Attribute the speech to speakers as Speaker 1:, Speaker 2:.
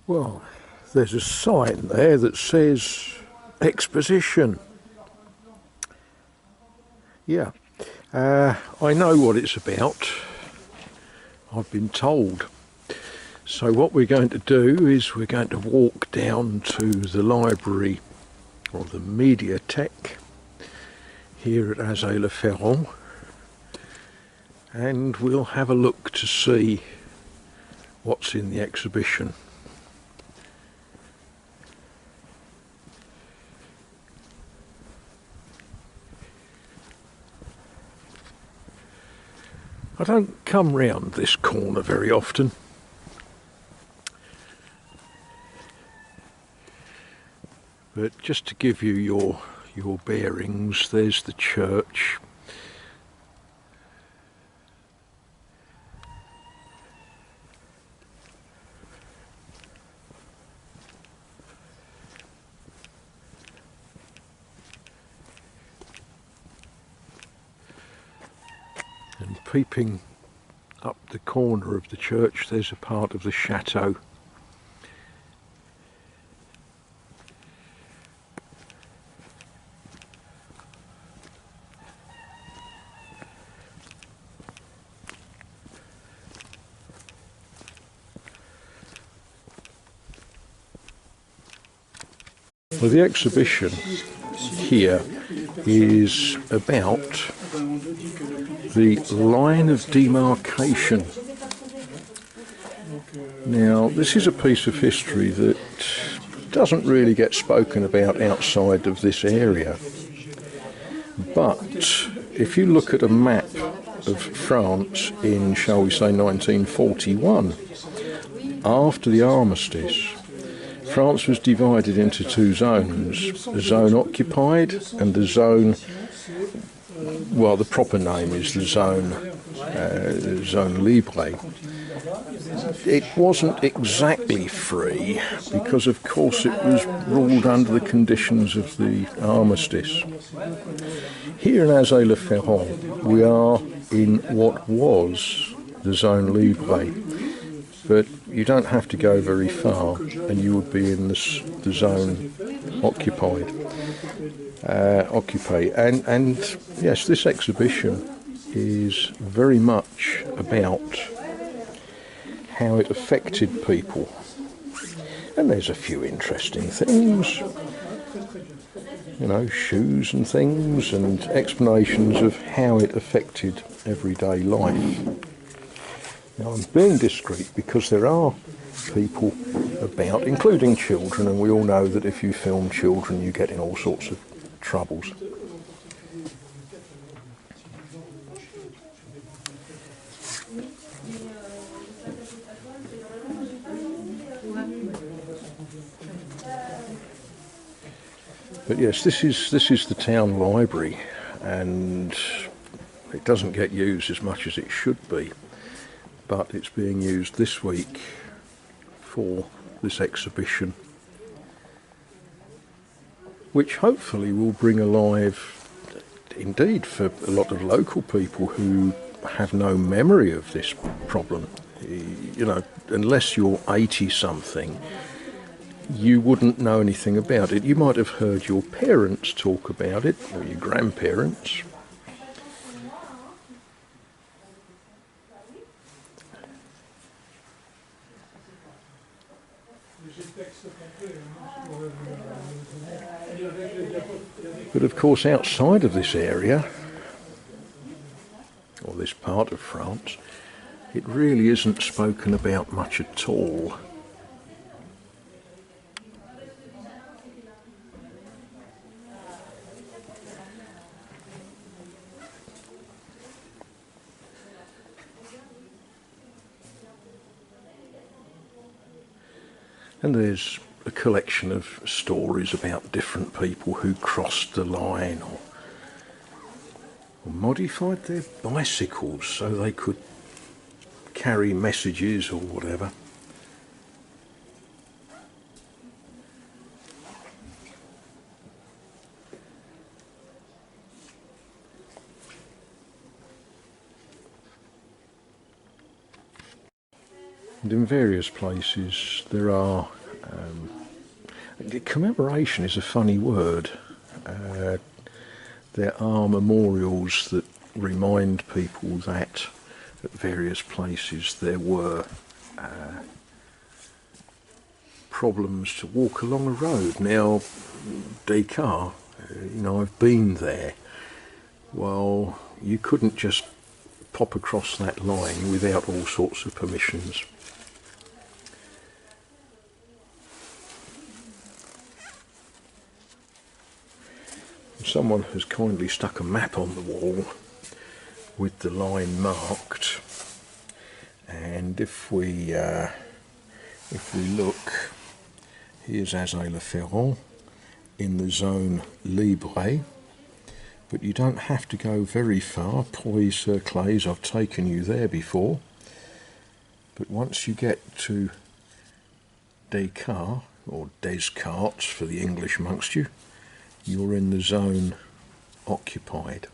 Speaker 1: Well, there's a sign there that says exposition. Yeah, I know what it's about. I've been told. So what we're going to do is we're going to walk down to the library or the Mediathèque here at Azay-le-Ferron, and we'll have a look to see what's in the exhibition. I don't come round this corner very often. But just to give you your bearings, there's the church. And peeping up the corner of the church, there's a part of the chateau. Well, the exhibition here is about the line of demarcation. Now, this is a piece of history that doesn't really get spoken about outside of this area. But if you look at a map of France in, shall we say, 1941, after the armistice, France was divided into two zones, the zone occupied and the zone, well, the proper name is the zone libre. It wasn't exactly free because, of course, it was ruled under the conditions of the armistice. Here in Azay-le-Ferron, we are in what was the zone libre. But you don't have to go very far and you would be in the zone occupied. And yes, this exhibition is very much about how it affected people. And there's a few interesting things, you know, shoes and things, and explanations of how it affected everyday life. Now, I'm being discreet because there are people about, including children, and we all know that if you film children you get in all sorts of troubles. But yes, this is the town library, and it doesn't get used as much as it should be. But it's being used this week for this exhibition, which hopefully will bring alive, indeed, for a lot of local people who have no memory of this problem. You know, unless you're 80-something, you wouldn't know anything about it. You might have heard your parents talk about it, or your grandparents. But of course, outside of this area, or this part of France, it really isn't spoken about much at all. And there's a collection of stories about different people who crossed the line or modified their bicycles so they could carry messages or whatever. And in various places there are, commemoration is a funny word. There are memorials that remind people that at various places there were problems to walk along a road. Now, Descartes, I've been there. Well, you couldn't just pop across that line without all sorts of permissions. Someone has kindly stuck a map on the wall with the line marked, and if we look, here's Azay-le-Ferron in the zone Libre, but you don't have to go very far. Puy-sur-Claise, I've taken you there before, but once you get to Descartes, or Descartes for the English amongst you, you're in the zone occupied.